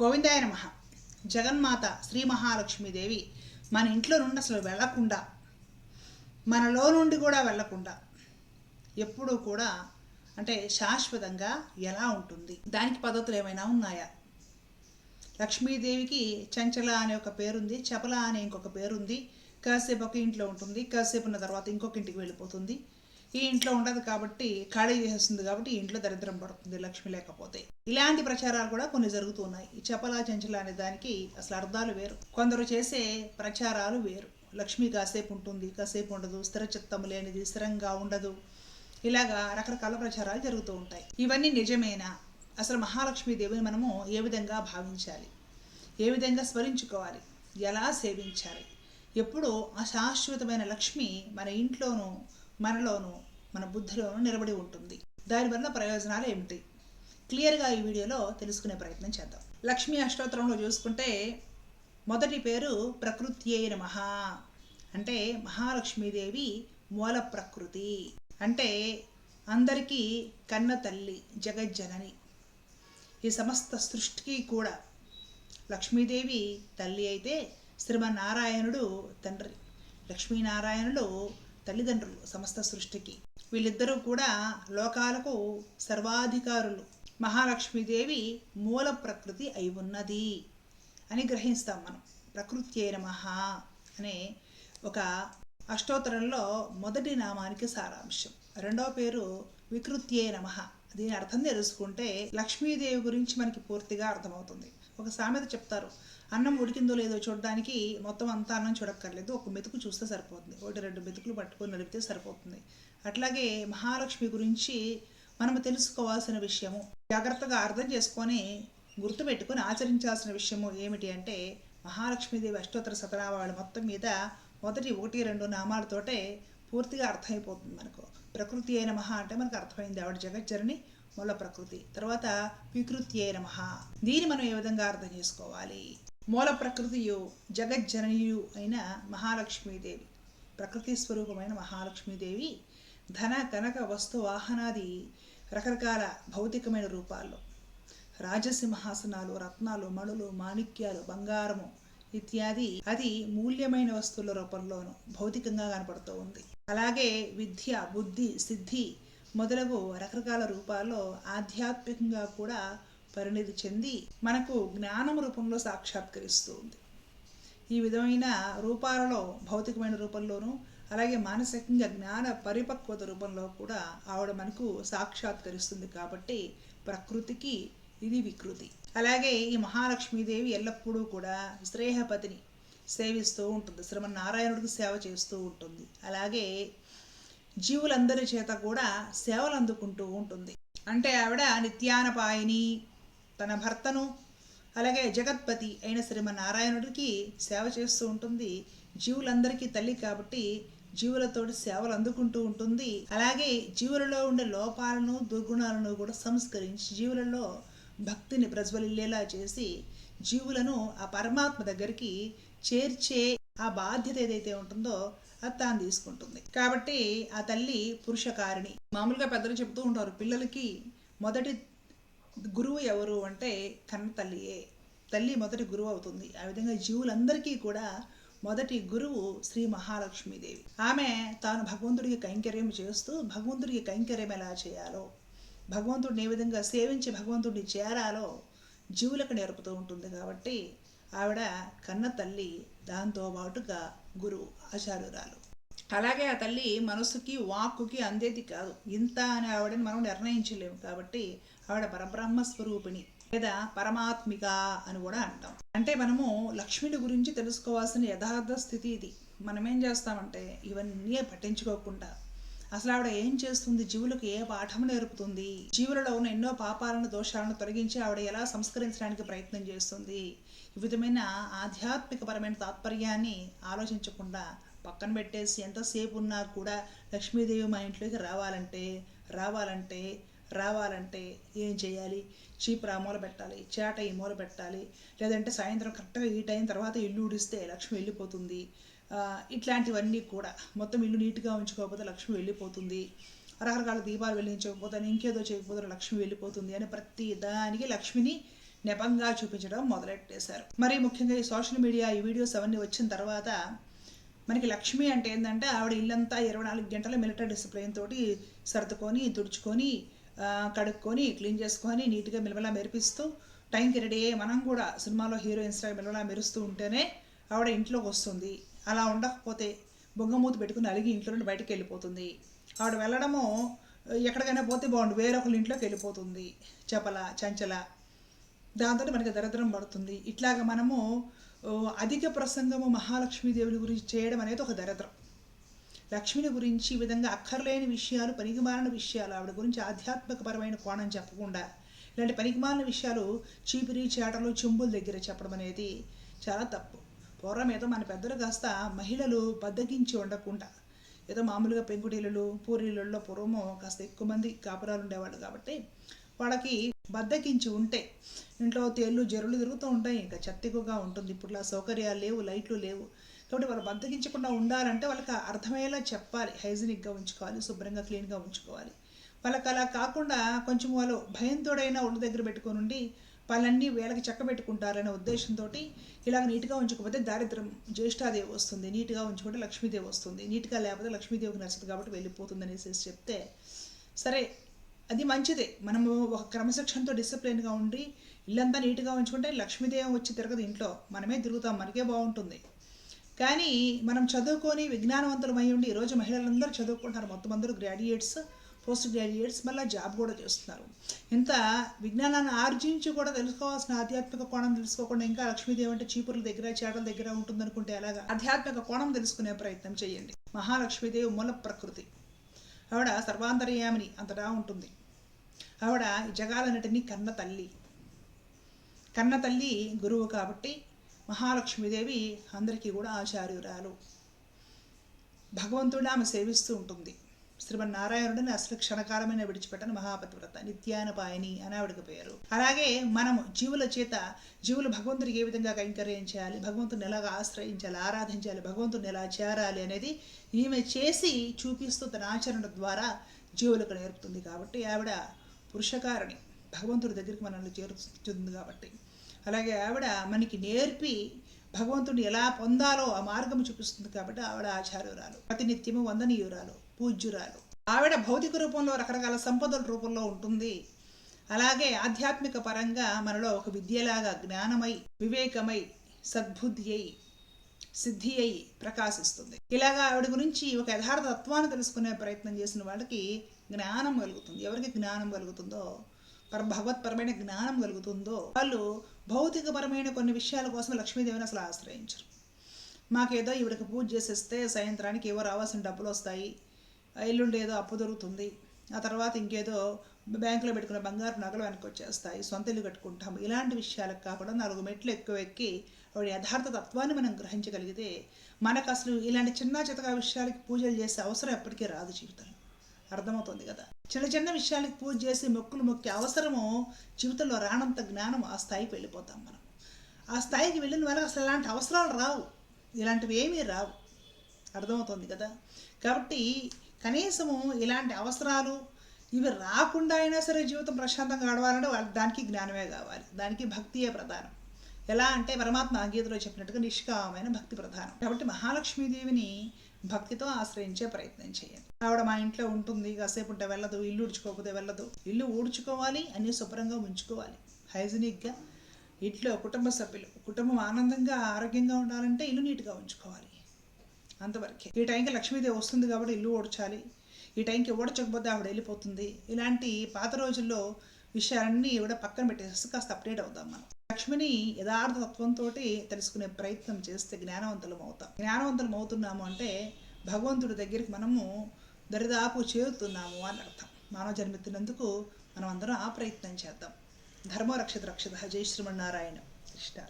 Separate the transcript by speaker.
Speaker 1: గోవిందాయ నమః. జగన్మాత శ్రీ మహాలక్ష్మీదేవి మన ఇంట్లో నుండి అసలు వెళ్లకుండా, మనలో నుండి కూడా వెళ్లకుండా ఎప్పుడూ కూడా అంటే శాశ్వతంగా ఎలా ఉంటుంది, దానికి పద్ధతులు ఏమైనా ఉన్నాయా? లక్ష్మీదేవికి చంచల అనే ఒక పేరుంది, చపల అనే ఇంకొక పేరుంది. కాసేపు ఒక ఇంట్లో ఉంటుంది, కాసేపు ఉన్న తర్వాత ఇంకొక ఇంటికి వెళ్ళిపోతుంది. ఈ ఇంట్లో ఉండదు కాబట్టి ఖాళీ చేసేస్తుంది, కాబట్టి ఈ ఇంట్లో దరిద్రం పడుతుంది లక్ష్మి లేకపోతే. ఇలాంటి ప్రచారాలు కూడా కొన్ని జరుగుతున్నాయి. ఈ చపల చంచల అనే దానికి అసలు అర్థాలు వేరు, కొందరు చేసే ప్రచారాలు వేరు. లక్ష్మి కాసేపు ఉంటుంది, కాసేపు ఉండదు, స్థిరచిత్తం లేనిది, స్థిరంగా ఉండదు, ఇలాగా రకరకాల ప్రచారాలు జరుగుతూ ఉంటాయి. ఇవన్నీ నిజమేనా? అసలు మహాలక్ష్మీదేవిని మనము ఏ విధంగా భావించాలి, ఏ విధంగా స్మరించుకోవాలి, ఎలా సేవించాలి? ఎప్పుడు అశాశ్వతమైన లక్ష్మి మన ఇంట్లోనూ, మనలోనూ, మన బుద్ధిలోనూ నిలబడి ఉంటుంది. దానివల్ల ప్రయోజనాలు ఏమిటి, క్లియర్గా ఈ వీడియోలో తెలుసుకునే ప్రయత్నం చేద్దాం. లక్ష్మీ అష్టోత్తరంలో చూసుకుంటే మొదటి పేరు ప్రకృత్యై నమః. అంటే మహాలక్ష్మీదేవి మూల ప్రకృతి, అంటే అందరికీ కన్న తల్లి, జగజ్జనని. ఈ సమస్త సృష్టికి కూడా లక్ష్మీదేవి తల్లి అయితే శ్రీమన్నారాయణుడు తండ్రి. లక్ష్మీనారాయణులు తల్లిదండ్రులు సమస్త సృష్టికి. వీళ్ళిద్దరూ కూడా లోకాలకు సర్వాధికారులు. మహాలక్ష్మీదేవి మూల ప్రకృతి అయి ఉన్నది అని గ్రహిస్తాం మనం. ప్రకృత్యై నమః అనే ఒక అష్టోత్తరంలో మొదటి నామానికి సారాంశం. రెండవ పేరు వికృత్యై నమః. దీని అర్థం తెలుసుకుంటే లక్ష్మీదేవి గురించి మనకి పూర్తిగా అర్థమవుతుంది. ఒక సామెత చెప్తారు, అన్నం ఉడికిందో లేదో చూడడానికి మొత్తం అంతా అన్నం చూడక్కర్లేదు, ఒక మెతుకు చూస్తే సరిపోతుంది, ఒకటి రెండు మెతుకులు పట్టుకొని నడిపితే సరిపోతుంది. అట్లాగే మహాలక్ష్మి గురించి మనము తెలుసుకోవాల్సిన విషయము, జాగ్రత్తగా అర్థం చేసుకొని గుర్తుపెట్టుకొని ఆచరించాల్సిన విషయము ఏమిటి అంటే, మహాలక్ష్మీదేవి అష్టోత్తర శతనామావళి మొత్తం మీద మొదటి 1-2 నామాలతోటే పూర్తిగా అర్థమైపోతుంది మనకు. ప్రకృత్యై నమః అంటే మనకు అర్థమైంది, ఆవిడ జగజ్జనని, మూల ప్రకృతి. తర్వాత వికృత్యై నమః, దీన్ని మనం ఏ విధంగా అర్థం చేసుకోవాలి? మూల ప్రకృతియు జగజ్జననియు అయిన మహాలక్ష్మీదేవి, ప్రకృతి స్వరూపమైన మహాలక్ష్మీదేవి ధన కనక వస్తు వాహనాది రకరకాల భౌతికమైన రూపాల్లో, రాజసింహాసనాలు, రత్నాలు, మణులు, మాణిక్యాలు, బంగారము ఇత్యాది అది మూల్యమైన వస్తువుల రూపంలోనూ భౌతికంగా కనపడుతూ ఉంది. అలాగే విద్య, బుద్ధి, సిద్ధి మొదలగు రకరకాల రూపాల్లో ఆధ్యాత్మికంగా కూడా పరిణితి చెంది మనకు జ్ఞానం రూపంలో సాక్షాత్కరిస్తూ ఉంది. ఈ విధమైన రూపాలలో, భౌతికమైన రూపంలోనూ అలాగే మానసికంగా జ్ఞాన పరిపక్వత రూపంలో కూడా ఆవిడ మనకు సాక్షాత్కరిస్తుంది. కాబట్టి ప్రకృతికి ఇది వికృతి. అలాగే ఈ మహాలక్ష్మీదేవి ఎల్లప్పుడూ కూడా శ్రేయపతిని సేవిస్తూ ఉంటుంది, శ్రీమన్నారాయణుడికి సేవ చేస్తూ ఉంటుంది. అలాగే జీవులందరి చేత కూడా సేవలు అందుకుంటూ ఉంటుంది. అంటే ఆవిడ నిత్యానపాయిని, తన భర్తను అలాగే జగత్పతి అయిన శ్రీమన్నారాయణుడికి సేవ చేస్తూ ఉంటుంది. జీవులందరికీ తల్లి కాబట్టి జీవులతోటి సేవలు అందుకుంటూ ఉంటుంది. అలాగే జీవులలో ఉండే లోపాలను, దుర్గుణాలను కూడా సంస్కరించి జీవులలో భక్తిని ప్రజ్వలిల్లేలా చేసి జీవులను ఆ పరమాత్మ దగ్గరికి చేర్చే ఆ బాధ్యత ఏదైతే ఉంటుందో అది తాను తీసుకుంటుంది. కాబట్టి ఆ తల్లి పురుషకారిణి. మామూలుగా పెద్దలు చెబుతూ ఉంటారు, పిల్లలకి మొదటి గురువు ఎవరు అంటే కన్న తల్లియే. తల్లి మొదటి గురువు అవుతుంది. ఆ విధంగా జీవులందరికీ కూడా మొదటి గురువు శ్రీ మహాలక్ష్మీదేవి. ఆమె తాను భగవంతుడికి కైంకర్యం చేస్తూ భగవంతుడికి కైంకర్యం ఎలా చేయాలో, భగవంతుడిని ఏ విధంగా సేవించి భగవంతుడిని చేరాలో జీవులకు నేర్పుతూ ఉంటుంది. కాబట్టి ఆవిడ కన్న తల్లి, దాంతో పాటుగా గురువు, ఆచార్యురాలు. అలాగే ఆ తల్లి మనసుకి వాక్కుకి అందేది కాదు, ఇంత అని ఆవిడని మనం నిర్ణయించలేము. కాబట్టి ఆవిడ పరబ్రహ్మ స్వరూపిణి లేదా పరమాత్మిక అని కూడా అంటాం. అంటే మనము లక్ష్మిని గురించి తెలుసుకోవాల్సిన యథార్థ స్థితి ఇది. మనం ఏం చేస్తామంటే ఇవన్నీ పట్టించుకోకుండా అసలు ఆవిడ ఏం చేస్తుంది, జీవులకు ఏ పాఠం నేర్పుతుంది, జీవులలో ఉన్న ఎన్నో పాపాలను, దోషాలను తొలగించి ఆవిడ ఎలా సంస్కరించడానికి ప్రయత్నం చేస్తుంది, ఈ విధమైన ఆధ్యాత్మికపరమైన తాత్పర్యాన్ని ఆలోచించకుండా పక్కన పెట్టేసి ఎంతసేపు ఉన్నా కూడా లక్ష్మీదేవి మా ఇంట్లోకి రావాలంటే ఏం చేయాలి? చీపురు ఆ మూల పెట్టాలి, చేట ఈ మూల పెట్టాలి, లేదంటే సాయంత్రం కరెక్ట్గా ఈ టైం తర్వాత ఇల్లు ఊడిస్తే లక్ష్మి వెళ్ళిపోతుంది, ఇట్లాంటివన్నీ కూడా. మొత్తం ఇల్లు నీట్గా ఉంచుకోకపోతే లక్ష్మి వెళ్ళిపోతుంది, రకరకాల దీపాలు వెలిగించకపోతే, ఇంకేదో చేయకపోతే లక్ష్మి వెళ్ళిపోతుంది అని ప్రతి దానికి లక్ష్మిని నెపంగా చూపించడం మొదలెట్టేశారు. మరి ముఖ్యంగా ఈ సోషల్ మీడియా ఈ వీడియోస్ అవన్నీ వచ్చిన తర్వాత మనకి లక్ష్మి అంటే ఏంటంటే ఆవిడ ఇల్లంతా 24 గంటల మిలిటరీ డిసిప్లిన్ తోటి సర్దుకొని తుడుచుకొని కడుక్కొని క్లీన్ చేసుకొని నీట్గా మిలమలా మెరిపిస్తూ టైంకి రెడీ అయ్యి మనం కూడా సినిమాలో హీరోయిన్స్ మిలమలా మెరుస్తూ ఉంటేనే ఆవిడ ఇంట్లోకి వస్తుంది. అలా ఉండకపోతే బొంగమూతి పెట్టుకుని అలిగి ఇంట్లో నుండి బయటకు వెళ్ళిపోతుంది. ఆవిడ వెళ్ళడము ఎక్కడికైనా పోతే బాగుండు, వేరొకరి ఇంట్లోకి వెళ్ళిపోతుంది చపల చంచల. దాంతో మనకి దరిద్రం పడుతుంది. ఇట్లాగా మనము అధిక ప్రసంగము మహాలక్ష్మీదేవుని గురించి చేయడం అనేది ఒక దరిద్రం. లక్ష్మిని గురించి ఈ విధంగా అక్కర్లేని విషయాలు, పనికిమాలిన విషయాలు, ఆవిడ గురించి ఆధ్యాత్మికపరమైన కోణం చెప్పకుండా ఇలాంటి పనికిమాలిన విషయాలు చీపిరి చేటలు చెంబుల దగ్గర చెప్పడం అనేది చాలా తప్పు. పూర్వం ఏదో మన పెద్దలు కాస్త మహిళలు బద్దకించి ఉండకుండా ఏదో మామూలుగా పెంకుటిళ్ళు పూరీలలో పూర్వము కాస్త ఎక్కువ మంది కాపురాలు ఉండేవాళ్ళు కాబట్టి వాళ్ళకి బద్దకించి ఉంటే ఇంట్లో తేళ్ళు జరులు తిరుగుతూ ఉంటాయి, ఇంకా చెత్తగా ఉంటుంది. ఇప్పుడు సౌకర్యాలు లేవు, లైట్లు లేవు. కాబట్టి వాళ్ళు బద్దకించకుండా ఉండాలంటే వాళ్ళకి అర్థమయ్యేలా చెప్పాలి, హైజీనిక్గా ఉంచుకోవాలి, శుభ్రంగా క్లీన్గా ఉంచుకోవాలి. వాళ్ళకి అలా కాకుండా కొంచెం వాళ్ళు భయంతోడైనా ఒళ్ళు దగ్గర పెట్టుకొని ఉండి వాళ్ళన్నీ వీళ్ళకి చక్క పెట్టుకుంటారనే ఉద్దేశంతో ఇలాగ నీట్గా ఉంచకపోతే దారిద్రం జ్యేష్ఠాదేవి వస్తుంది, నీట్గా ఉంచుకుంటే లక్ష్మీదేవి వస్తుంది, నీట్గా లేకపోతే లక్ష్మీదేవికి నచ్చదు కాబట్టి వెళ్ళిపోతుంది అనేసి చెప్తే సరే, అది మంచిదే. మనము ఒక క్రమశిక్షణతో డిసిప్లిన్గా ఉండి ఇల్లంతా నీట్గా ఉంచుకుంటే లక్ష్మీదేవి వచ్చి తిరగదు ఇంట్లో, మనమే తిరుగుతాం, మనకే బాగుంటుంది. కానీ మనం చదువుకొని విజ్ఞానవంతులమై ఉండి ఈరోజు మహిళలందరూ చదువుకుంటున్నారు, మొత్తం అందరూ గ్రాడ్యుయేట్స్, పోస్ట్ గ్రాడ్యుయేట్స్, మళ్ళీ జాబ్ కూడా చేస్తున్నారు. ఇంత విజ్ఞానాన్ని ఆర్జించి కూడా తెలుసుకోవాల్సిన ఆధ్యాత్మిక కోణం తెలుసుకోకుండా ఇంకా లక్ష్మీదేవి అంటే చీపుర్ల దగ్గర చేటల దగ్గర ఉంటుందనుకుంటే అలాగా ఆధ్యాత్మిక కోణం తెలుసుకునే ప్రయత్నం చేయండి. మహాలక్ష్మీదేవి మూల ప్రకృతి, ఆవిడ సర్వాంతర్యామిని, అంతటా ఉంటుంది. ఆవిడ ఈ జగాలన్నిటినీ కన్న తల్లి. కన్న తల్లి గురువు కాబట్టి మహాలక్ష్మీదేవి అందరికీ కూడా ఆచార్యురాలు. భగవంతుడిని ఆమె సేవిస్తూ ఉంటుంది. శ్రీమన్నారాయణుడిని అసలు క్షణకాలమైన విడిచిపెట్టని మహాపతివ్రత, నిత్యానపాయని అని ఆవిడకి పేరు. అలాగే మనము జీవుల చేత జీవులు భగవంతుడికి ఏ విధంగా కైంకర్యం చేయాలి, భగవంతుని ఎలాగా ఆశ్రయించాలి, ఆరాధించాలి, భగవంతుని ఎలా చేరాలి అనేది ఈమె చేసి చూపిస్తూ తన ఆచరణ ద్వారా జీవులకు నేర్పుతుంది. కాబట్టి ఆవిడ పురుషకారిణి, భగవంతుడి దగ్గరికి మనల్ని చేరుతుంది. కాబట్టి అలాగే ఆవిడ మనకి నేర్పి భగవంతుడిని ఎలా పొందాలో ఆ మార్గం చూపిస్తుంది. కాబట్టి ఆవిడ ఆచార్యురాలు, ప్రతినిత్యము వందనీయురాలు, పూజ్యురాలు. ఆవిడ భౌతిక రూపంలో రకరకాల సంపదల రూపంలో ఉంటుంది. అలాగే ఆధ్యాత్మిక పరంగా మనలో ఒక విద్యలాగా జ్ఞానమై, వివేకమై, సద్బుద్ధి అయి, సిద్ధి అయి ప్రకాశిస్తుంది. ఇలాగా ఆవిడ గురించి ఒక యథార్థ తత్వాన్ని తెలుసుకునే ప్రయత్నం చేసిన వాళ్ళకి జ్ఞానం కలుగుతుంది. ఎవరికి జ్ఞానం కలుగుతుందో, భగవత్పరమైన జ్ఞానం కలుగుతుందో వాళ్ళు భౌతికపరమైన కొన్ని విషయాల కోసం లక్ష్మీదేవిని అసలు ఆశ్రయించరు. మాకేదో ఈవిడకి పూజ చేసేస్తే సాయంత్రానికి ఏవో రావాల్సిన డబ్బులు వస్తాయి, ఎల్లుండి ఏదో అప్పు దొరుకుతుంది, ఆ తర్వాత ఇంకేదో బ్యాంకులో పెట్టుకున్న బంగారు నగలు వెనక్కి వచ్చేస్తాయి, సొంత ఇల్లు కట్టుకుంటాము, ఇలాంటి విషయాలకు కాకుండా 4 మెట్లు ఎక్కువ ఎక్కి ఆవిడ యథార్థ తత్వాన్ని మనం గ్రహించగలిగితే మనకు అసలు ఇలాంటి చిన్న చితకా విషయాలకి పూజలు చేసే అవసరం ఎప్పటికీ రాదు జీవితంలో. అర్థమవుతుంది కదా. చిన్న చిన్న విషయాలకి పూజ చేసి మొక్కులు మొక్కే అవసరము జీవితంలో రానంత జ్ఞానం ఆ స్థాయికి వెళ్ళిపోతాం మనం. ఆ స్థాయికి వెళ్ళిన వాళ్ళకి అసలు ఇలాంటి అవసరాలు రావు, ఇలాంటివి ఏమీ రావు. అర్థమవుతుంది కదా. కాబట్టి కనీసము ఇలాంటి అవసరాలు ఇవి రాకుండా అయినా సరే జీవితం ప్రశాంతంగా గడవాలంటే వాళ్ళకి దానికి జ్ఞానమే కావాలి, దానికి భక్తియే ప్రధానం. ఎలా అంటే పరమాత్మ గీతలో చెప్పినట్టుగా నిష్కామమైన భక్తి ప్రధానం. కాబట్టి మహాలక్ష్మీదేవిని భక్తితో ఆశ్రయించే ప్రయత్నం చేయండి. ఆవిడ మా ఇంట్లో ఉంటుంది, కాసేపు ఉంటే వెళ్ళదు, ఇల్లు ఊడ్చుకోకపోతే వెళ్ళదు. ఇల్లు ఊడ్చుకోవాలి, అన్నీ శుభ్రంగా ఉంచుకోవాలి, హైజీనిక్గా. ఇంట్లో కుటుంబ సభ్యులు, కుటుంబం ఆనందంగా ఆరోగ్యంగా ఉండాలంటే ఇల్లు నీట్గా ఉంచుకోవాలి, అంతవరకే. ఈ టైంకి లక్ష్మీదేవి వస్తుంది కాబట్టి ఇల్లు ఊడ్చాలి, ఈ టైంకి ఊడ్చకపోతే ఆవిడ వెళ్ళిపోతుంది. ఇలాంటి పాత రోజుల్లో విషయాలన్నీ ఈవిడ పక్కన పెట్టేసి కాస్త అప్డేట్ అవుతాం మనం. లక్ష్మిని యథార్థ తత్వంతో తెలుసుకునే ప్రయత్నం చేస్తే జ్ఞానవంతులం అవుతాం. జ్ఞానవంతులం అవుతున్నాము అంటే భగవంతుడి దగ్గరికి మనము దరిదాపు చేరుతున్నాము అని అర్థం. మానవ జన్మెత్తినందుకు మనం అందరం ఆ ప్రయత్నం చేద్దాం. ధర్మ రక్షిత రక్షిత. జై శ్రీమన్నారాయణ. కృష్ణ.